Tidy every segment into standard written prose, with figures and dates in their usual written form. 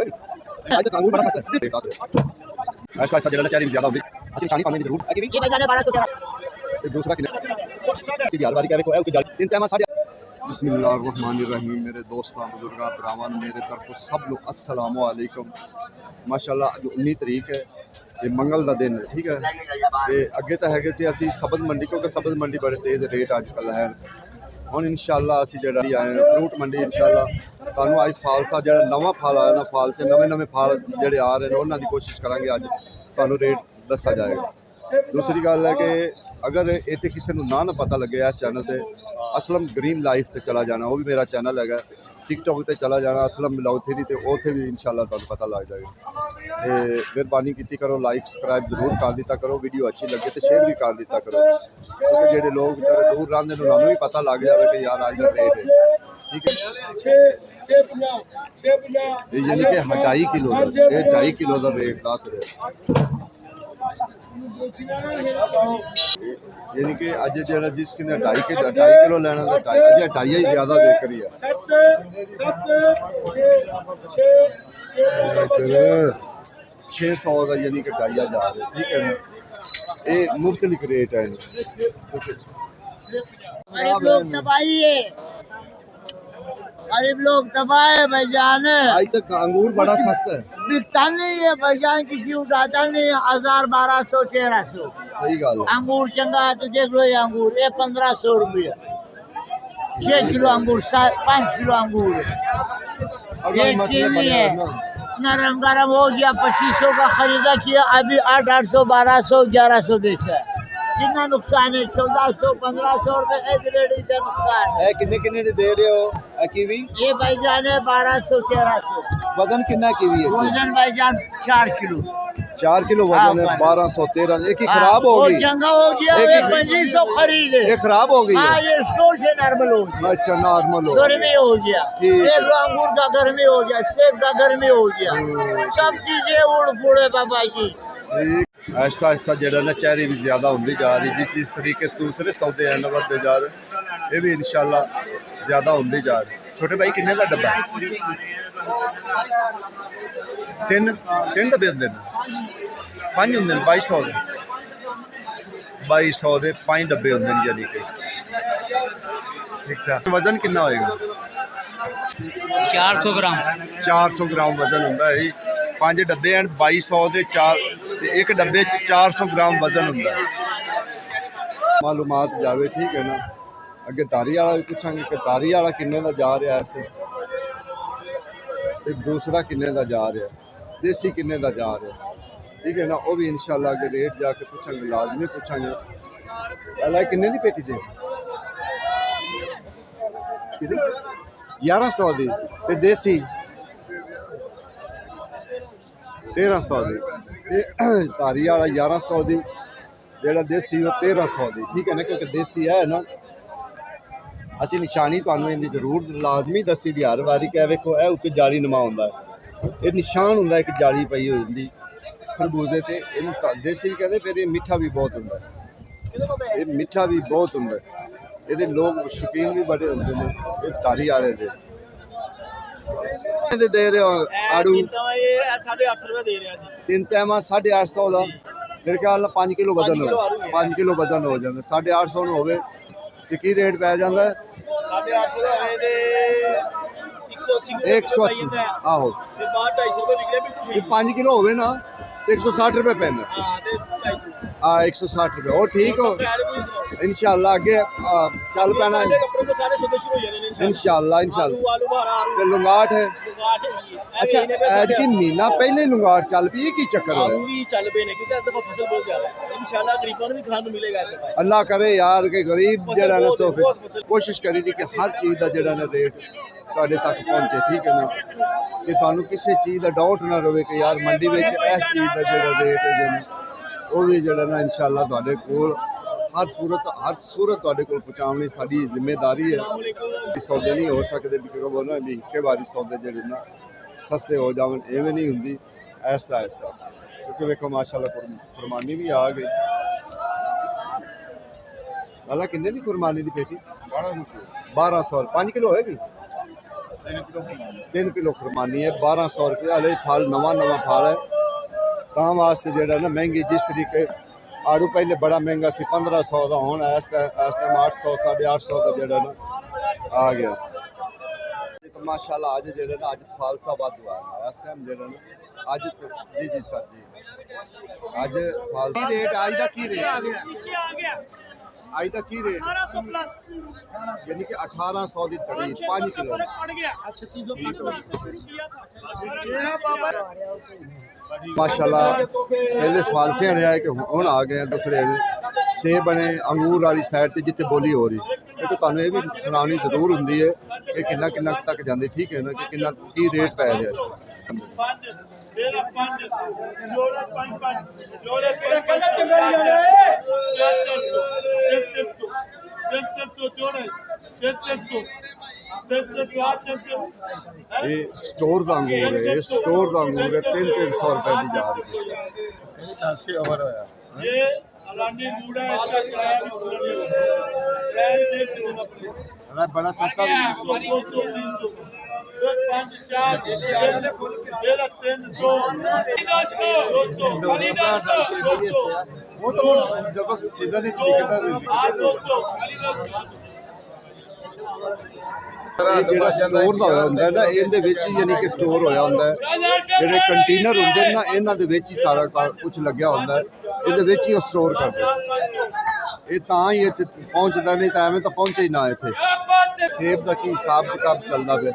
ਅੱਜ ਤਾਂ ਬੜਾ ਫਸਦਾ ऐसा ऐसा जरा चारी ज्यादा होती असली निशानी पाने की जरूर है कि ये भाई जाने 1211 ते दूसरा किने यार बारी क्या देखो है तीन टाइम साढ़े बिस्मिल्लाहिर्रहमानिर्रहीम मेरे दोस्तों बुजुर्गों भरावां मेरे तरफ सब लोग अस्सलाम वालेकुम माशाल्लाह आज 19 तारीख है ये मंगल का दिन है ठीक है ते अगे तो है सी असी सब्ज़ मंडी क्योंकि सब्ज़ मंडी बड़े तेज़ रेट अजकल है ਹੁਣ ਇਨਸ਼ਾਅੱਲਾ ਅਸੀਂ ਜਿਹੜਾ ਆਏ ਫਰੂਟ ਮੰਡੀ ਇਨਸ਼ਾਅੱਲਾ ਤੁਹਾਨੂੰ ਅੱਜ ਫਾਲਸਾ ਜਿਹੜਾ ਨਵਾਂ ਫਲ ਆਇਆ ਨਾ ਫਲ 'ਚ ਨਵੇਂ ਫਲ ਜਿਹੜੇ ਆ ਰਹੇ ਨੇ ਉਹਨਾਂ ਦੀ ਕੋਸ਼ਿਸ਼ ਕਰਾਂਗੇ ਅੱਜ ਤੁਹਾਨੂੰ ਰੇਟ ਦੱਸਿਆ ਜਾਏਗਾ। दूसरी गल है कि अगर इतने किसी को ना पता लगे इस चैनल से असलम ग्रीन लाइफ से चला जाना वो भी मेरा चैनल है टिकटॉक पर चला जाना असलम मिलाओ थेरी तो उत्थे भी इंशाल्लाह तुहानू पता लग जाएगा। तो मेहरबानी की करो लाइक सबसक्राइब जरूर कर दिता करो वीडियो अच्छी लगे तो शेयर भी कर दिता करो क्योंकि जोड़े लोग बेचारे दूर रहते हैं उन्होंने भी पता लग जाए कि यार आज का रेट है ठीक है यानी कि 2.5 किलो का 2.5 किलो का रेट दस रहे यानी कि अज जो जिस किने 2.5 किलो लेना तो 2.5 ही ज्यादा बेच रही है 600 का यानी कि 2.5 जा रहे ठीक है ना ये मुख्तलिफ रेट है गरीब लोग तबाह है भाईजान आज तक अंगूर बड़ा सस्ता है बिकता नहीं है भाईजान किसी उठाता नहीं 1000 1200 1300 सही गल अंगूर चंगा है तो देख लो ये अंगूर ये 1500 रुपये 6 किलो अंगूर 5 किलो अंगूर ये चीनी है नरम गरम हो गया 2500 का खरीदा किया अभी 800 1200 1100 बेचता है कितना नुकसान है 1400 1500 रुपए एक रेडी का नुकसान है किन्ने किन्ने दे रहे हो कीवी ये भाईजान है 1200 1300 वजन कितना कीवी है वजन भाईजान 4 किलो 4 किलो वजन है 1200 1300 एक ही खराब हो गई चंगा हो गया ये 2500 खरीदे ये खराब हो गई हाँ ये स्टोर से नॉर्मल हो गया अच्छा नॉर्मल हो गर्मी हो गया एक अंगूर का गर्मी हो गया सेब का गर्मी हो गया सब चीजें उड़ फुड़े बाबा जी आहिस्ता आहिस्ता जरा ना चेहरे भी ज्यादा होती जा रही जिस तरीके दूसरे सौदे हैं बढ़ते जा रहे ये भी इंशाल्लाह ज्यादा होती जा रही। छोटे भाई किन्ने का डब्बा तीन डब्बे होंगे 5 होंगे 2200 के 5 डब्बे होंगे यानी कि ठीक ठाक वजन कितना होएगा 400 ग्राम 400 ग्राम वजन होंगे है 5 डब्बे हैं 2200 के 4 एक डब्बे 400 ग्राम वजन होंगे मालूमात जावे ठीक है ना अगे तारी वाला भी पूछांगे कि तारी वाला किन्ने का जा रहा है इस दूसरा किन्ने का जा रहा है देसी किन्ने का जा रहा है ठीक है ना वो भी इंशाल्लाह अगे रेट जाके पूछांगे लाजमी पूछांगे पहला किन्ने की पेटी दे 1100 दी ते देसी 1300 दी तारी वाला 1100 दी जेड़ा देसी वो 1300 दी ठीक है ना क्योंकि देसी है ना असी निशानी तुहानू इहदी जरूर लाजमी दसी दी हर वारी कि वेखो ए उत्ते जाली नमा हुंदा ये निशान हुंदा एक जाली पई हुंदी खरबूजे ते इहनू देसी भी कहंदे फिर ये मिठा भी बहुत हुंदा ये मिठा भी बहुत हुंदा इहदे लोग शौकीन भी बड़े हुंदे ने ये तारी वाले दे दे रहे हो आड़ू 850 रुपए दे रहे हैं तीन टाइम 850 का मेरे ख्याल 5 किलो वजन हो 5 किलो वजन हो जाता 850 ਨੂੰ ਹੋਵੇ ਤੇ ਕੀ ਰੇਟ ਪੈ ਜਾਂਦਾ 850 ਦਾ ਹੋਵੇ ਤੇ 180 ਆਹੋ ਤੇ ਬਾਅਦ 250 ਰੁਪਏ ਵਿਕਰੇ ਬਿਲਕੁਲ ਤੇ 5 ਕਿਲੋ ਹੋਵੇ ਨਾ ਤੇ 160 ਰੁਪਏ ਪੈਂਦਾ ਹਾਂ ਤੇ 250 160 रुपये और ठीक हो इंशाल्लाह आगे चल पैना है इंशाल्लाह इंशाल्लाह लुंगाट है अच्छा ऐतकी महीना पहले लुंगाट चल पी की चक्कर अल्लाह करे यार के गरीब जड़ा ना सो कोशिश करी थी कि हर चीज़ का जड़ा ना रेट तुहाडे तक पहुंचे ठीक है ना कि तुहानू किसी चीज़ का डाउट ना रहे कि यार मंडी में इस चीज़ का जड़ा रेट है वो भी जड़ा ना इंशाल्लाह तुहाडे कोल हर सूरत तुहाडे कोल पहुंचाउणी साडी जिम्मेदारी है सौदे नहीं हो सकते भी इक्के बारी सौदे जड़े ना सस्ते हो जावन एवें नहीं हुंदी ऐसा ऐसा क्योंकि वेखो माशाल्लाह कुरबानी भी आ गई लाला किन्ने दी कुरबानी दी पेटी 1200 5 किलो होएगी 3 किलो खुरमानी है 1200 रुपये हले फल नवा फल है ਤਾਂ ਵਾਸਤੇ ਜਿਹੜਾ ਨਾ ਮਹਿੰਗੀ ਜਿਸ ਤਰੀਕੇ ਆੜੂ ਪਹਿਲੇ ਬੜਾ ਮਹਿੰਗਾ ਸੀ 1500 ਦਾ ਹੁਣ ਇਸ ਟਾਈਮ 800 850 ਦਾ ਜਿਹੜਾ ਨਾ ਆ ਗਿਆ ਤੇ ਮਾਸ਼ਾਅੱਲਾ ਅੱਜ ਜਿਹੜਾ ਨਾ ਅੱਜ ਫਾਲਸਾ ਵਾਧੂ ਆ ਗਿਆ ਇਸ ਟਾਈਮ ਜਿਹੜਾ ਨਾ ਅੱਜ ਜੀ ਸਰ ਜੀ ਅੱਜ ਫਾਲ ਕੀ ਰੇਟ ਅੱਜ ਦਾ ਕੀ ਰੇਟ आज तक की रेट 1800 प्लस यानी कि 1800 की तड़ी 5 किलो पड़ गया अच्छा 300 रुपया था माशाल्लाह पहले सवाल से आया है कि हुण आ गए दूसरे सेब बने अंगूर वाली साइड ते जिथे बोली हो रही एक तुहानू ये भी सुनानी जरूर हुंदी है कि किन्ना तक जांदी ठीक है ना कि किन्ना की रेट पै रहा है तेरा 5 जोड़ा 5 जोड़े कदा चंगाई जाने ये स्टोर दा अंगूर है ये स्टोर दा अंगूर है 300 रुपए दी जा रही है ये अलानी बूढ़ा इसका किराया भी अरे बड़ा सस्ता भी 5 4 तेरा 300 वो तो जब सीधा नहीं दिखता ਇਹ ਜਿਹੜਾ ਸਟੋਰ ਦਾ ਹੋਇਆ ਹੁੰਦਾ ਨਾ ਇਹਦੇ ਵਿੱਚ ਹੀ ਯਾਨੀ ਕਿ ਸਟੋਰ ਹੋਇਆ ਹੁੰਦਾ ਜਿਹੜੇ ਕੰਟੇਨਰ ਹੁੰਦੇ ਨੇ ਨਾ ਇਹਨਾਂ ਦੇ ਵਿੱਚ ਹੀ ਸਾਰਾ ਕੁਝ ਲੱਗਿਆ ਹੁੰਦਾ ਇਹਦੇ ਵਿੱਚ ਹੀ ਉਹ ਸਟੋਰ ਕਰਦੇ ਇਹ ਤਾਂ ਹੀ ਇੱਥੇ ਪਹੁੰਚਦਾ ਨਹੀਂ ਤਾਂ ਐਵੇਂ ਤਾਂ ਪਹੁੰਚੇ ਹੀ ਨਾ ਇੱਥੇ ਸੇਬ ਦਾ ਕੀ ਹਿਸਾਬ ਕਿਤਾਬ ਚੱਲਦਾ ਪਿਆ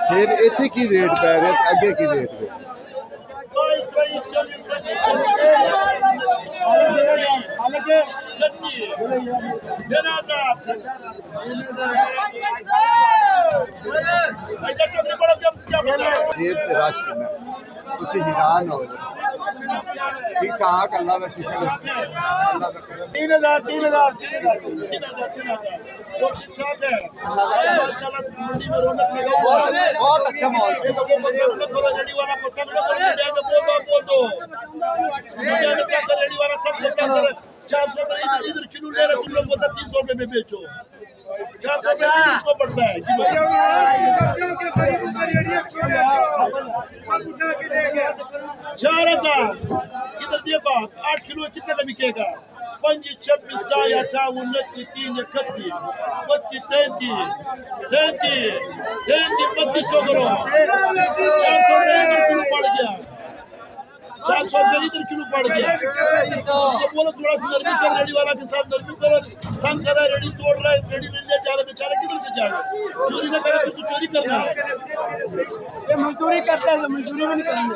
ਸੇਬ ਇੱਥੇ ਕੀ ਰੇਟ ਪੈ ਰਿਹਾ ਤੇ ਅੱਗੇ ਕੀ ਰੇਟ ਹੈ सेब ते रश किन्ना तुसी हैरान हो ठीक ठाक अल्लाह का शुक्र है अल्लाह का करम 3000 वो ठीक-ठाक है अल्लाह का करम इंशाल्लाह मंडी में रौनक लगा हुआ है बहुत अच्छा माहौल ये लोगों को तंग करो रेडी वाला को तंग करो मीडिया में बोल दो मीडिया में तंग रेडी वाला सब तंग करे 400 में इधर किलो ले रहे तुम लोग बोलते 300 रुपए में बेचो 400 रुपए किसको पड़ता है किलो के गरीबों का रेडियो छोड़ा सब उठा के ले गया 4000 इधर देखो 8 किलो कितने का बिकेगा 5 26 58 29 31 32 करो 400 रुपए इधर किलो पड़ गया 400 रुपए इधर किलो पड़ गया उसको बोलो थोड़ा सा नरमी कर रेडी वाला के साथ नरमी करो तंग कर रहा है रेडी तोड़ रहा है रेडी मिल जाए चारे बेचारे किधर से जाएगा चोरी न करे तो चोरी करना है ये मजदूरी करता है मजदूरी में नहीं करनी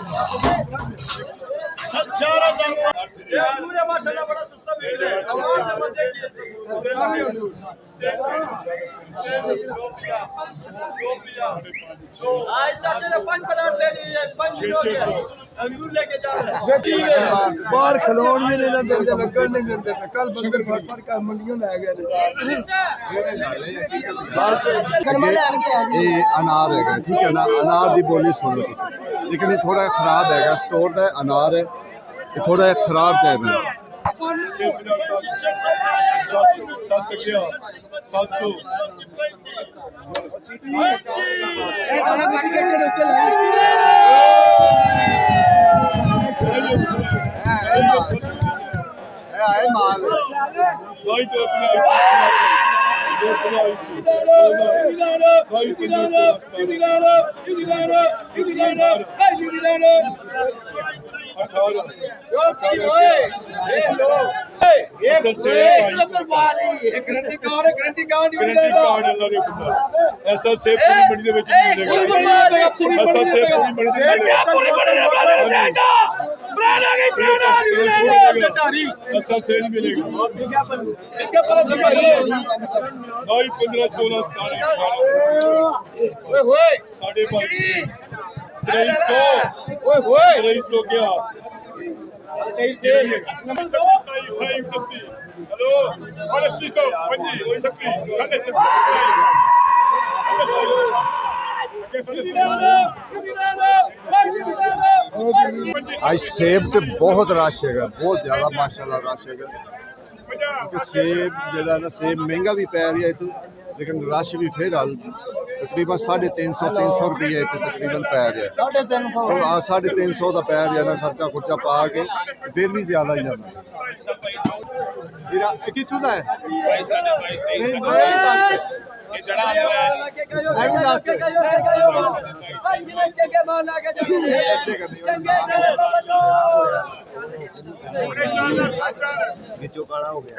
4000 ये पूरे माशाल्लाह बड़ा सस्ता मिल रहा है मजे की आज चाचा ने 5 प्लाट ले लिए 5 किलो अंगूर लेके जा रहे हैं बाहर खलोन भी नहीं देते लगन नहीं देते कल बंदर पर का मंडियों ले गए ये अनार है ठीक है ना अनार की बोली सुनो लेकिन ये थोड़ा खराब है स्टोर का अनार है ये थोड़ा खराब टाइप है आए माल ऐसा सेब पूरी मंडी ਦੇ ਵਿੱਚ ਮਿਲੇਗਾ ऐसा सेब पूरी मंडी ਦੇ ਵਿੱਚ मिलेगा ऐसा सेब नहीं मिलेगा भाई 15 14 17 2300 क्या हेलो अरे 350 आज सेब तो बहुत रश है बहुत ज़्यादा माशाल्लाह रश है क्योंकि सेब जो ना सेब महंगा भी पै रहा है तो लेकिन रश भी फिर हाल ਤਕਰੀਬਨ 350 ਰੁਪਏ ਤੇ ਤਕਰੀਬਨ ਪੈ ਰਿਹਾ 350 ਦਾ ਪੈ ਰਿਹਾ ਨਾ ਖਰਚਾ ਖੁਰਚਾ ਪਾ ਕੇ ਫਿਰ ਵੀ ਜ਼ਿਆਦਾ ਹੀ ਜਾਂਦਾ ਇਹ ਕਿੱਥੋਂ ਦਾ ਹੈ ਨਹੀਂ ਮੈਂ ਵੀ ਦੱਸ ਇਹ ਜੜਾ ਹੋਇਆ ਹੈ ਐ ਵੀ ਦੱਸ ਵਿੱਚੋਂ ਕਾਲਾ ਹੋ ਗਿਆ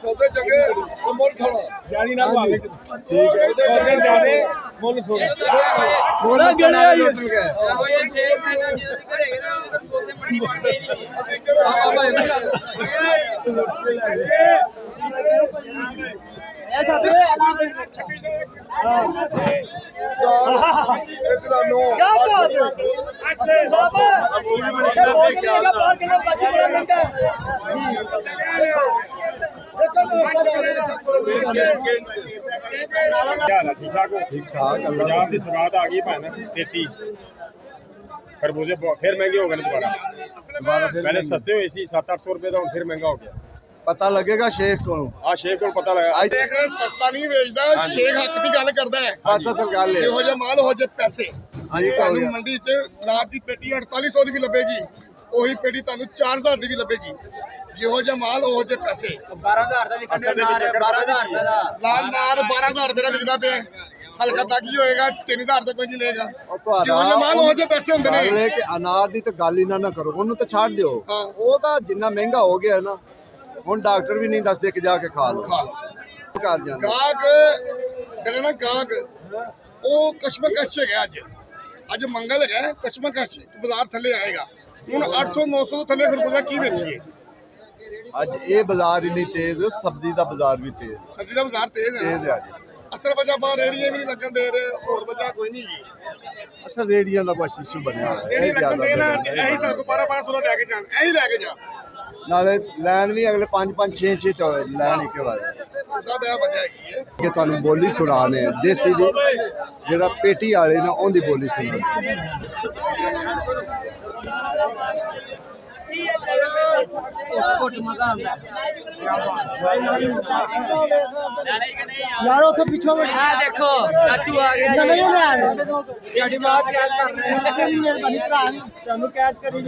ਸੌਦੇ ਚੰਗੇ ਮੁੱਲ ਥੋੜਾ ਜਾਨੀ ਨਾ ਭਾਵੇਂ ਠੀਕ ਹੈ ਉਹਦੇ ਜਾਨੇ ਮੁੱਲ ਥੋੜਾ ਥੋੜਾ ਗਣਿਆ ਹੀ ਇੱਕ ਦਾ ਨੋ ਠੀਕ ਠਾਕ ਹੋ ਠੀਕ ਠਾਕ ਪੰਜਾਬ ਦੀ ਸਵਾਦ ਆ ਗਈ ਭੈਣ ਦੇਸੀ ਖਰਬੂਜ਼ੇ ਫਿਰ ਮਹਿੰਗੇ ਹੋ ਗਏ ਨੇ ਦੁਬਾਰਾ ਪਹਿਲੇ ਸਸਤੇ ਹੋਏ ਸੀ 700-800 ਰੁਪਏ ਦਾ ਹੁਣ ਫਿਰ ਮਹਿੰਗਾ ਹੋ ਗਿਆ ਪਤਾ ਲੱਗੇਗਾ ਸ਼ੇਖ ਕੋਲੋਂ ਆ ਸ਼ੇਖ ਕੋਲ ਪਤਾ ਲੱਗਾ ਸ਼ੇਖ ਸਸਤਾ ਨਹੀਂ ਵੇਚਦਾ ਸ਼ੇਖ ਹੱਕ ਦੀ ਗੱਲ ਕਰਦਾ ਹੈ ਬਸ ਅਸਲ ਗੱਲ ਹੈ ਇਹੋ ਜਿਹਾ ਮਾਲ ਹੋ ਜੇ ਪੈਸੇ ਹਾਂਜੀ ਤੁਹਾਨੂੰ ਮੰਡੀ 'ਚ ਲਾਟ ਦੀ ਪੇਟੀ 4800 ਦੀ ਵੀ ਲੱਭੇਗੀ ਉਹੀ ਪੇਟੀ ਤੁਹਾਨੂੰ 4000 ਦੀ ਵੀ ਲੱਭੇਗੀ ਜਿਹੋ ਜਿਹਾ ਮਾਲ ਉਹ ਜੇ ਪੈਸੇ 12000 ਦਾ ਅਸਲ ਦੇ ਵਿੱਚ 12000 ਰੁਪਏ ਦਾ ਲਾਲ ਨਾਰ 12000 ਰੁਪਏ ਦਾ ਵਿਕਦਾ ਪਿਆ ਹਲਕਾ ਤੱਕ ਹੀ ਹੋਏਗਾ 3000 ਤੱਕ ਕੋਈ ਨਹੀਂ ਲਏਗਾ ਉਹ ਤੁਹਾਡਾ ਜਿਹੋ ਜਿਹਾ ਮਾਲ ਉਹ ਜੇ ਪੈਸੇ ਹੁੰਦੇ ਗੱਲ ਨੇ ਹੈ ਕਿ ਅਨਾਰ ਦੀ ਤਾਂ ਗੱਲ ਹੀ ਨਾ ਕਰੋ ਉਹਨੂੰ ਤਾਂ ਛੱਡ ਦਿਓ ਹਾਂ। ਉਹ ਤਾਂ ਜਿੰਨਾ ਮਹਿੰਗਾ ਹੋ ਗਿਆ ਨਾ ਹੁਣ ਡਾਕਟਰ ਵੀ ਨਹੀਂ ਦੱਸਦੇ ਕਿ ਜਾ ਕੇ ਖਾ ਲਓ ਖਾ ਲਓ ਕਰ ਜਾਂਦੇ ਗਾਹਕ ਜਿਹੜੇ ਨਾ ਗਾਹਕ ਉਹ ਕਸ਼ਮਕਸ਼ ਹੈਗਾ ਅੱਜ ਮੰਗਲ ਹੈਗਾ ਕਸ਼ਮਕਸ਼ ਬਾਜ਼ਾਰ ਥੱਲੇ ਆਏਗਾ ਹੁਣ 800 900 ਤੋਂ ਥੱਲੇ ਖਰਬੂਜ਼ਾ ਕੀ ਵੇਚੀਏ ਅੱਜ ਇਹ ਬਾਜ਼ਾਰ ਇੰਨੀ ਤੇਜ਼ ਸਬਜ਼ੀ ਦਾ ਬਾਜ਼ਾਰ ਵੀ ਤੇਜ਼ ਸਬਜ਼ੀ ਦਾ ਬਾਜ਼ਾਰ ਤੇਜ਼ ਹੈ ਤੇਜ਼ ਹੈ ਅੱਜ ਅਸਲ ਵਜ੍ਹਾ ਬਾਹਰ ਰੇੜੀਆਂ ਵੀ ਨਹੀਂ ਲੱਗਣ ਦੇ ਰਹੇ ਹੋਰ ਵਜ੍ਹਾ ਕੋਈ ਨਹੀਂ ਜੀ ਅਸਲ ਰੇੜੀਆਂ ਦਾ ਬਸ ਇਸ਼ੂ ਬਣਿਆ ਹੋਇਆ ਰੇੜੀ ਇਹ ਲੱਗਣ ਦੇ ਨਾ ਜ਼ਿਆਦਾ ਇਹੀ ਸਾਨੂੰ 1200 ਲੈ ਕੇ ਜਾਣ ਇਹੀ ਲੈ ਕੇ ਜਾ ਨਾਲੇ ਲੈਣ ਵੀ ਅਗਲੇ 5 6 6 ਲੈਣ ਇੱਕ ਵਾਰ ਸਭ ਇਹ ਵਜ੍ਹਾ ਹੈਗੀ ਹੈ ਕਿ ਤੁਹਾਨੂੰ ਬੋਲੀ ਸੁਣਾਣੇ ਦੇਸੀ ਦੀ ਜਿਹੜਾ ਪੇਟੀ ਵਾਲੇ ਨੇ ਉਹਦੀ ਬੋਲੀ ਸੁਣਾਣੇ यार उतो पिछो में हां देखो चाचू आ गया जी साडी बात कैच कर रहे हैं मेहरबानी भरा ਤੁਹਾਨੂੰ कैच करी